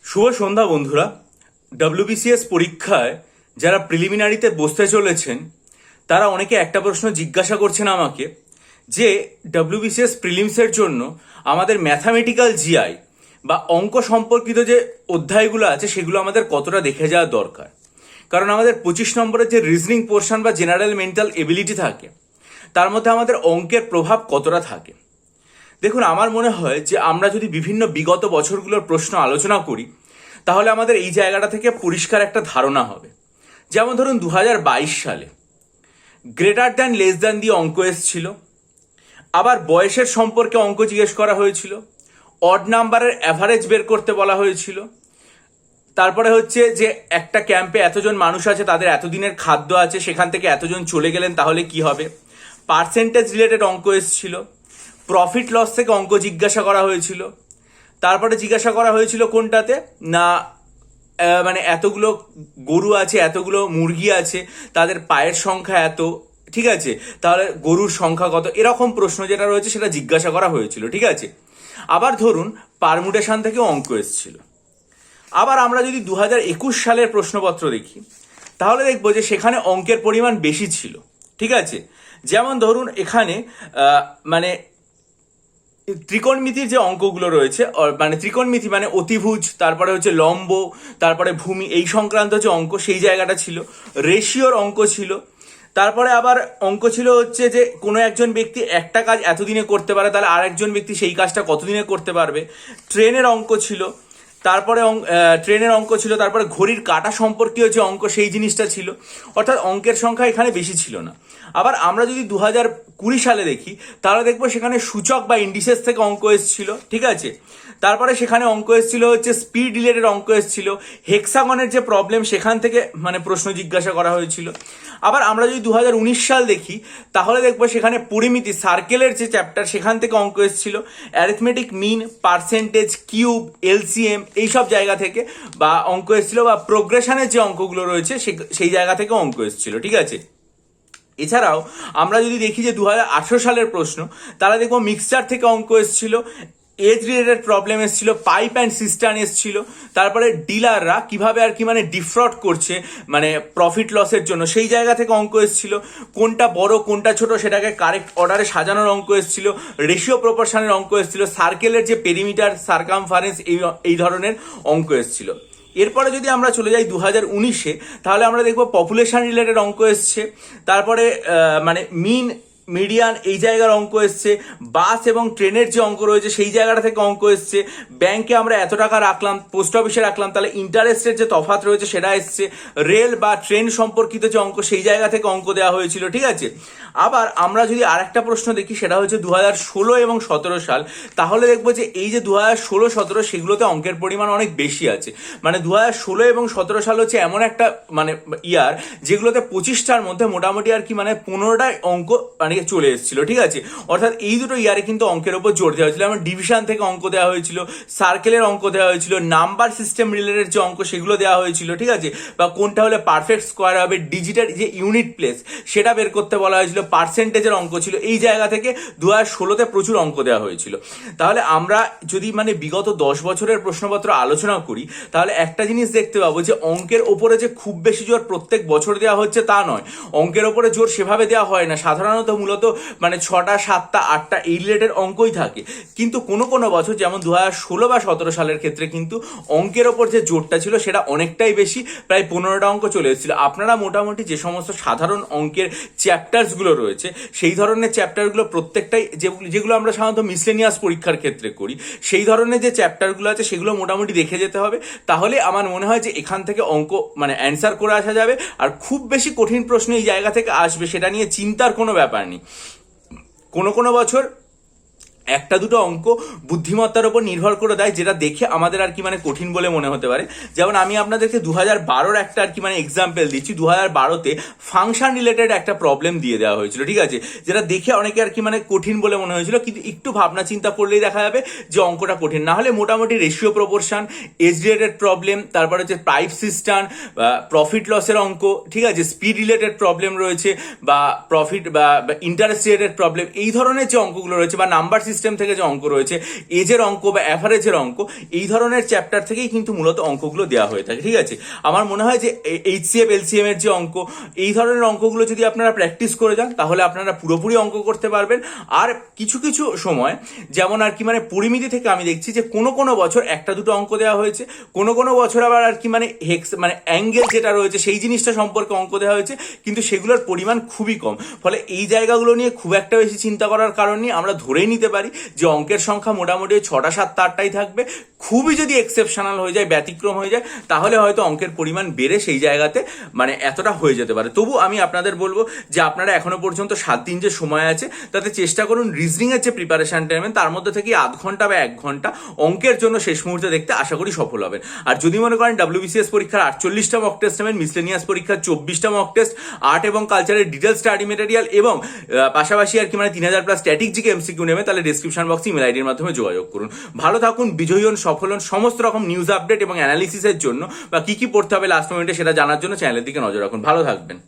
শুভ সন্ধ্যা বন্ধুরা। ডব্লিউবিসিএস পরীক্ষায় যারা প্রিলিমিনারিতে বসতে চলেছেন তারা অনেকে একটা প্রশ্ন জিজ্ঞাসা করছেন আমাকে যে ডব্লিউবিসিএস প্রিলিমসের জন্য আমাদের ম্যাথামেটিক্যাল জিআই বা অঙ্ক সম্পর্কিত যে অধ্যায়গুলো আছে সেগুলো আমাদের কতটা দেখে যাওয়া দরকার। কারণ আমাদের 25 নম্বরের যে রিজনিং পোর্শন বা জেনারেল মেন্টাল এবিলিটি থাকে তার মধ্যে আমাদের অঙ্কের প্রভাব কতটা থাকে। দেখুন, আমার মনে হয় যে আমরা যদি বিভিন্ন বিগত বছরগুলোর প্রশ্ন আলোচনা করি তাহলে আমাদের এই জায়গাটা থেকে পরিষ্কার একটা ধারণা হবে। যেমন ধরুন 2022 সালে গ্রেটার দ্যান লেস দ্যান দিয়ে অঙ্ক এসেছিল, আবার বয়সের সম্পর্কে অঙ্ক জিজ্ঞেস করা হয়েছিল, অড নাম্বারের অ্যাভারেজ বের করতে বলা হয়েছিল, তারপরে হচ্ছে যে একটা ক্যাম্পে এতজন মানুষ আছে তাদের এতদিনের খাদ্য আছে, সেখান থেকে এতজন চলে গেলেন তাহলে কি হবে, পার্সেন্টেজ রিলেটেড অঙ্ক এসেছিল, প্রফিট লস থেকে অঙ্ক জিজ্ঞাসা করা হয়েছিল। তারপরে জিজ্ঞাসা করা হয়েছিল কোনটাতে না মানে এতগুলো গরু আছে, এতগুলো মুরগি আছে, তাদের পায়ের সংখ্যা এত, ঠিক আছে, তাহলে গরুর সংখ্যা কত, এরকম প্রশ্ন যেটা রয়েছে সেটা জিজ্ঞাসা করা হয়েছিল, ঠিক আছে। আবার ধরুন পারমুটেশন থেকে অঙ্ক এসেছিল। আবার আমরা যদি 2021 সালের প্রশ্নপত্র দেখি তাহলে দেখবো যে সেখানে অঙ্কের পরিমাণ বেশি ছিল, ঠিক আছে। যেমন ধরুন এখানে মানে ত্রিকোণমিতির যে অঙ্কগুলো রয়েছে, মানে ত্রিকোণমিতি মানে অতিভুজ, তারপরে হচ্ছে লম্ব, তারপরে ভূমি, এই সংক্রান্ত যে অঙ্ক সেই জায়গাটা ছিল। রেশিওর অঙ্ক ছিল। তারপরে আবার অঙ্ক ছিল হচ্ছে যে কোনো একজন ব্যক্তি একটা কাজ এতদিনে করতে পারে, তাহলে আরেকজন ব্যক্তি সেই কাজটা কতদিনে করতে পারবে। ট্রেনের অঙ্ক ছিল, তারপরে ট্রেনের অঙ্ক ছিল, তারপরে ঘড়ির কাঁটা সম্পর্কীয় যে অঙ্ক সেই জিনিসটা ছিল। অর্থাৎ অঙ্কের সংখ্যা এখানে বেশি ছিল না। আবার আমরা যদি 2020 সালে দেখি তাহলে দেখবো সেখানে সূচক বা ইন্ডিসেস থেকে অঙ্ক এসেছিল, ঠিক আছে। তারপরে সেখানে অঙ্ক এসেছিল হচ্ছে স্পিড রিলেটেড অঙ্ক এসেছিল, হেক্সাগনের যে প্রবলেম সেখান থেকে মানে প্রশ্ন জিজ্ঞাসা করা হয়েছিল। আবার আমরা যদি 2019 সাল দেখি তাহলে দেখবো সেখানে পরিমিতি সার্কেলের যে চ্যাপ্টার সেখান থেকে অঙ্ক এসেছিল, arithmetic mean, percentage, cube, LCM এইসব জায়গা থেকে বা অঙ্ক এসেছিল, বা প্রোগ্রেশনের যে অঙ্কগুলো রয়েছে সেই জায়গা থেকে অঙ্ক এসেছিল, ঠিক আছে। এছাড়াও আমরা যদি দেখি যে 2018 সালের প্রশ্ন তাহলে দেখবো মিক্সচার থেকে অঙ্ক এসেছিল, এজ রিলেটেড প্রবলেম এসেছিল, পাইপ অ্যান্ড সিস্টার্ন এসেছিল, তারপরে ডিলাররা কিভাবে আর কি মানে ডিফ্রড করছে মানে প্রফিট লসের জন্য সেই জায়গা থেকে অঙ্ক এসেছিল, কোনটা বড় কোনটা ছোট সেটাকে কারেক্ট অর্ডারে সাজানোর অঙ্ক এসেছিল, রেশিও প্রপোর্শনের অঙ্ক এসেছিল, সার্কেলের যে পেরিমিটার সার্কামফারেন্স এই ধরনের অঙ্ক এসেছিল। এরপরে যদি আমরা চলে যাই 2019-এ তাহলে আমরা দেখবো পপুলেশন রিলেটেড অঙ্ক এসছে, তারপরে মানে মিন মিডিয়ান এই জায়গার অঙ্ক এসছে, বাস এবং ট্রেনের যে অঙ্ক রয়েছে সেই জায়গাটা থেকে অঙ্ক এসছে, ব্যাংকে আমরা এত টাকা রাখলাম, পোস্ট অফিসে রাখলাম তাহলে ইন্টারেস্টের যে তফাৎ রয়েছে সেটা এসছে, রেল বা ট্রেন সম্পর্কিত যে অঙ্ক সেই জায়গা থেকে অঙ্ক দেওয়া হয়েছিল, ঠিক আছে। আবার আমরা যদি আরেকটা প্রশ্ন দেখি সেটা হচ্ছে 2016 এবং 17 সাল, তাহলে দেখবো যে এই যে 2016-17 সেগুলোতে অঙ্কের পরিমাণ অনেক বেশি আছে। মানে 2016 এবং 17 সাল হচ্ছে এমন একটা মানে ইয়ার যেগুলোতে 25টার মধ্যে মোটামুটি আর কি মানে 15টায় অঙ্ক মানে চলে এসেছিল, ঠিক আছে। অর্থাৎ এই দুটো ইয়ারে কিন্তু অঙ্কের উপর জোর দেওয়া হয়েছিল। আমার ডিভিশন থেকে অঙ্ক দেওয়া হয়েছিল, সার্কেলের অঙ্ক দেওয়া হয়েছিল, নাম্বার সিস্টেম রিলেটেড যে অঙ্ক সেগুলো দেওয়া হয়েছিল, ঠিক আছে। বা কোনটা হলে পারফেক্ট স্কোয়ার হবে, ডিজিটাল যে ইউনিট প্লেস সেটা বের করতে বলা হয়েছিল, পার্সেন্টেজের অঙ্ক ছিল। এই জায়গা থেকে 2016-তে প্রচুর অঙ্ক দেওয়া হয়েছিল। তাহলে আমরা যদি মানে বিগত 10 বছরের প্রশ্নপত্র আলোচনা করি তাহলে একটা জিনিস দেখতে পাবো যে অঙ্কের ওপরে যে খুব বেশি জোর প্রত্যেক বছর দেওয়া হচ্ছে তা নয়। অঙ্কের ওপরে জোর সেভাবে দেওয়া হয় না, সাধারণত মূলত মানে 6টা 7টা 8টা এই রিলেটেড অঙ্কই থাকে। কিন্তু কোনো কোনো বছর যেমন 2016 বা 17 সালের ক্ষেত্রে কিন্তু অঙ্কের ওপর যে জোরটা ছিল সেটা অনেকটাই বেশি, প্রায় 15টা অঙ্ক চলে এসেছিল। আপনারা মোটামুটি যে সমস্ত সাধারণ অঙ্কের চ্যাপ্টার্সগুলো রয়েছে সেই ধরনের চ্যাপ্টারগুলো প্রত্যেকটাই যেগুলো আমরা সাধারণত মিসলেনিয়াস পরীক্ষার ক্ষেত্রে করি সেই ধরনের যে চ্যাপ্টারগুলো আছে সেগুলো মোটামুটি দেখে যেতে হবে। তাহলে আমার মনে হয় যে এখান থেকে অঙ্ক মানে অ্যান্সার করে আসা যাবে। আর খুব বেশি কঠিন প্রশ্ন এই জায়গা থেকে আসবে সেটা নিয়ে চিন্তার কোনো ব্যাপার নেই। কোনো কোনো বছর একটা দুটো অঙ্ক বুদ্ধিমত্তার উপর নির্ভর করে দেয় যেটা দেখে আমাদের আর কি মানে কঠিন বলে মনে হতে পারে। যেমন আমি আপনাদেরকে 2012-র একটা আর কি মানে এক্সাম্পল দিচ্ছি। 2012-তে ফাংশন রিলেটেড একটা প্রবলেম দিয়ে দেওয়া হয়েছিল, ঠিক আছে, যেটা দেখে অনেকে আর কি মানে কঠিন বলে মনে হয়েছিল, কিন্তু একটু ভাবনা চিন্তা করলেই দেখা যাবে যে অঙ্কটা কঠিন না হলে মোটামুটি ratio proportion, age related problem, তারপরে হচ্ছে পাইপ সিস্টেম, প্রফিট লসের অঙ্ক, ঠিক আছে, স্পিড রিলেটেড প্রবলেম রয়েছে বা প্রফিট বা ইন্টারেস্ট রিলেটেড প্রবলেম এই ধরনের যে অঙ্কগুলো রয়েছে বা নাম্বার সিস্টেম সিস্টেম থেকে যে অঙ্ক রয়েছে, এজের অঙ্ক বা অ্যাভারেজের অঙ্ক, এই ধরনের চ্যাপ্টার থেকেই কিন্তু মূলত অঙ্কগুলো দেওয়া হয়ে থাকে। ঠিক আছে, আমার মনে হয় যে এইচসিএফ এলসিএম এর যে অঙ্ক, এই ধরনের অঙ্কগুলো যদি আপনারা প্র্যাকটিস করে যান তাহলে আপনারা পুরোপুরি অঙ্ক করতে পারবেন। আর কিছু কিছু সময় যেমন আর কি মানে পরিমিতি থেকে আমি দেখছি যে কোনো কোনো বছর একটা দুটো অঙ্ক দেওয়া হয়েছে, কোনো কোনো বছর আবার আর কি মানে হেক্স মানে অ্যাঙ্গেল যেটা রয়েছে সেই জিনিসটা সম্পর্কে অঙ্ক দেওয়া হয়েছে, কিন্তু সেগুলোর পরিমাণ খুবই কম। ফলে এই জায়গাগুলো নিয়ে খুব একটা বেশি চিন্তা করার কারণ নেই, আমরা ধরেই নিতে পারি যে অঙ্কের সংখ্যা মোটামুটি 6টা 7টা 8টাই থাকবে। খুবই যদি এক্সেপশনাল হয়ে যায়, ব্যতিক্রম হয়ে যায়, তাহলে হয়তো অঙ্কের পরিমাণ বেড়ে সেই জায়গাতে মানে এতটা হয়ে যেতে পারে। তবু আমি আপনাদের বলবো যে আপনারা এখনো পর্যন্ত 7 দিন যে সময় আছে তাতে চেষ্টা করুন রিজনিং এর যে প্রিপারেশনটা নেবেন তার মধ্যে থেকে আধ ঘন্টা বা 1 ঘন্টা অঙ্কের জন্য শেষ মুহূর্তে দেখতে আশা করি সফল হবেন। আর যদি মনে করেন WBCS পরীক্ষার 48টা মক টেস্ট নেবেন, মিসলেনিয়াস পরীক্ষার 24টা মক টেস্ট, আর্ট এবং কালচারের ডিটেল স্টাডি মেটেরিয়াল এবং পাশাপাশি আর কি মানে 3000+ স্ট্যাটিক জিকে এমসিকিউ নেবেন, তাহলে ডেসক্রিপশন বক্সে ইমেল আইডির মাধ্যমে যোগাযোগ করুন। ভালো থাকুন, বিজয়ী হন, সফল হন। সমস্ত রকম নিউজ আপডেট এবং অ্যানালিসিসের জন্য বা কি কি পড়তে হবে লাস্ট মোমেন্টে সেটা জানার জন্য চ্যানেলের দিকে নজর রাখুন। ভালো থাকবেন।